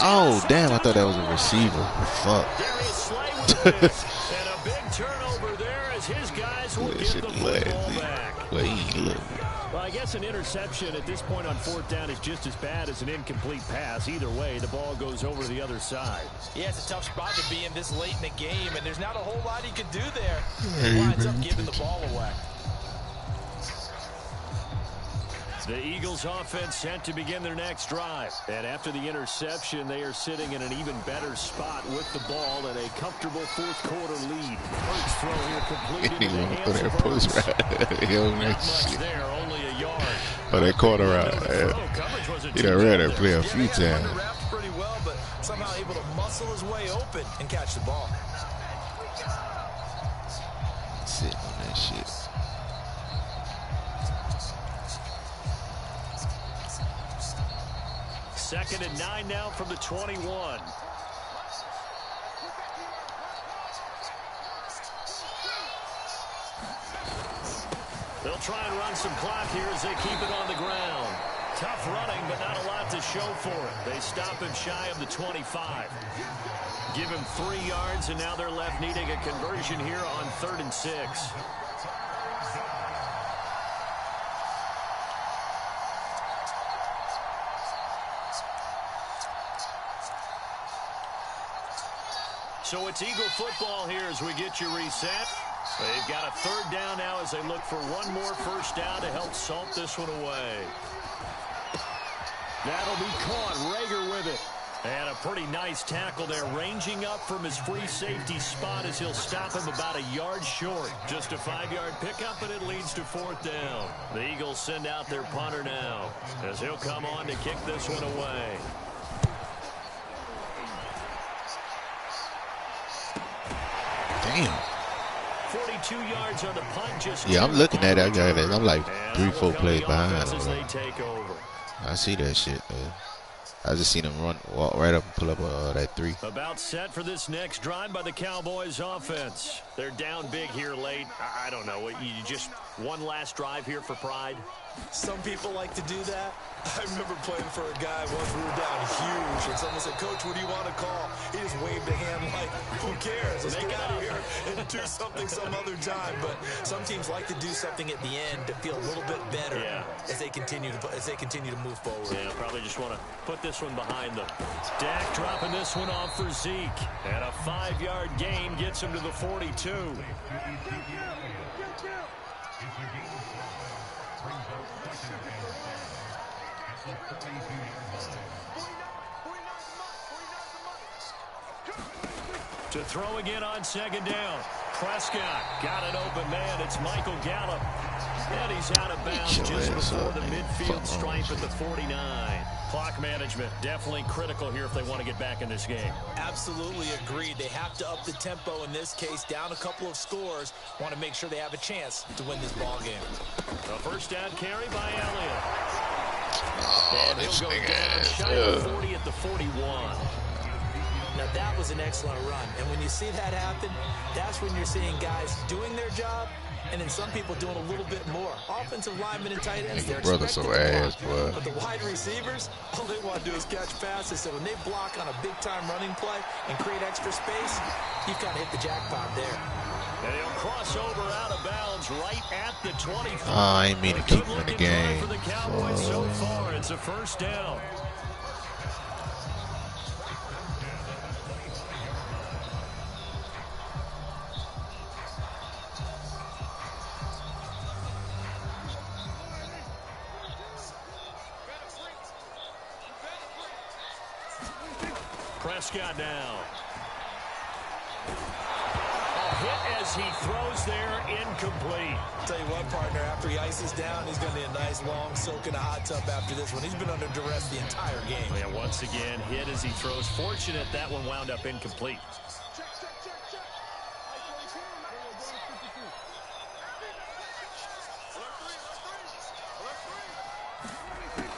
Oh, damn. I thought that was a receiver. Fuck. Darius Slay with this. And a big turnover there as his guys will get the football back. Well, I guess an interception at this point on 4th down is just as bad as an incomplete pass. Either way, the ball goes over to the other side. Yeah, it's a tough spot to be in this late in the game, and there's not a whole lot he could do there. He winds up giving the ball away. The Eagles offense set to begin their next drive. And after the interception, they are sitting in an even better spot with the ball and a comfortable 4th quarter lead. Hurts throw here completed in the hands of Hurts. Not much there, only a yard. Oh, that quarter out. He done ran that play a few times. He wrapped pretty well, but somehow able to muscle his way open and catch the ball. Sitting on that shit. Second and 9 now from the 21. They'll try and run some clock here as they keep it on the ground. Tough running, but not a lot to show for it. They stop him shy of the 25. Give him 3 yards, and now they're left needing a conversion here on 3rd and 6. So it's Eagle football here as we get you reset. They've got a 3rd down now as they look for one more 1st down to help salt this one away. That'll be caught. Rager with it. And a pretty nice tackle there, ranging up from his free safety spot as he'll stop him about a yard short. Just a 5-yard pickup, and it leads to 4th down. The Eagles send out their punter now as he'll come on to kick this one away. Damn. 42 yards on the punt. Just yeah, I'm looking at it. I got it. I'm like 3-4 plays behind. As they take over. I see that shit, man. I just seen him walk right up and pull up that 3. About set for this next drive by the Cowboys offense. They're down big here late. I don't know. You just one last drive here for pride? Some people like to do that. I remember playing for a guy once we were down huge, and someone said, "Coach, what do you want to call?" He just waved a hand like, "Who cares? Let's get out of here and do something some other time." But some teams like to do something at the end to feel a little bit better as they continue to move forward. Yeah, probably just want to put this one behind them. Dak dropping this one off for Zeke, and a 5-yard gain gets him to the 42. To throw again on 2nd down. Prescott got an open man. It's Michael Gallup. And he's out of bounds just before the midfield stripe at the 49. Clock management definitely critical here if they want to get back in this game. Absolutely agreed. They have to up the tempo in this case, down a couple of scores. Want to make sure they have a chance to win this ball game. A 1st down carry by Elliott. Oh, this nigga shy of 40 at the 41. Now that was an excellent run, and when you see that happen, that's when you're seeing guys doing their job, and then some people doing a little bit more. Offensive linemen and tight ends, they're brother so ass, boy. But the wide receivers, all they want to do is catch passes. So when they block on a big-time running play and create extra space, you've kind of hit the jackpot there. And he'll cross over out of bounds right at the 25. I ain't mean to keep him in the game. For the Cowboys so far, it's a 1st down. Prescott now. A hit as he throws there, incomplete. I'll tell you what, partner, after he ices down, he's going to need a nice long soak in a hot tub after this one. He's been under duress the entire game. Yeah, once again, hit as he throws. Fortunate that one wound up incomplete.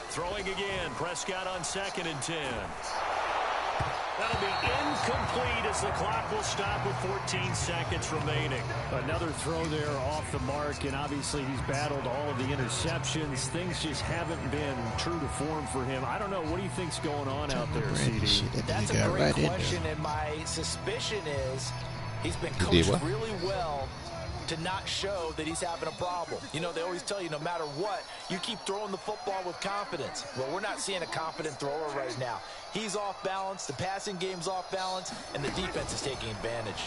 Throwing again, Prescott on 2nd and 10. That'll be incomplete as the clock will stop with 14 seconds remaining. Another throw there off the mark, and obviously he's battled all of the interceptions. Things just haven't been true to form for him. I don't know. What do you think's going on out there, CD? That's a great question, and my suspicion is he's been coached really well to not show that he's having a problem. You know, they always tell you no matter what, you keep throwing the football with confidence. Well, we're not seeing a confident thrower right now. He's off balance, the passing game's off balance, and the defense is taking advantage.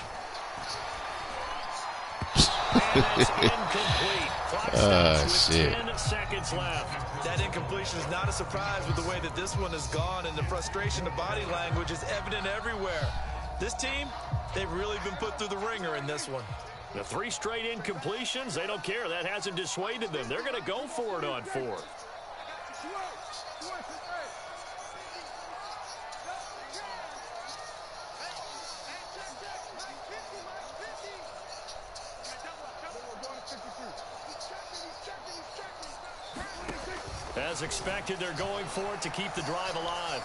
And it's incomplete. Clock stops with 10 seconds left. That incompletion is not a surprise with the way that this one has gone, and the frustration, the body language is evident everywhere. This team, they've really been put through the ringer in this one. The 3 straight incompletions, they don't care. That hasn't dissuaded them. They're going to go for it on 4th. As expected, they're going for it to keep the drive alive.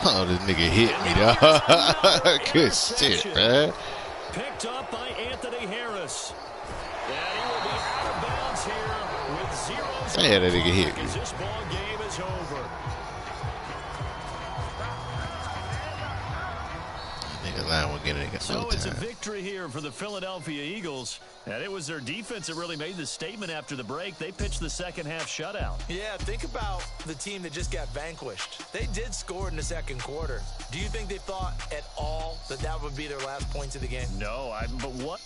Oh, this nigga hit me, dog. Good shit, man. Picked up by Anthony Harris. And he will be out of bounds here with 0 Yeah, that nigga hit me. This ball game is over. Nigga line will get it. So it's a victory here for the Philadelphia Eagles. And it was their defense that really made the statement after the break. They pitched the second half shutout. Yeah, think about the team that just got vanquished. They did score in the second quarter. Do you think they thought at all that that would be their last points of the game? No, but what?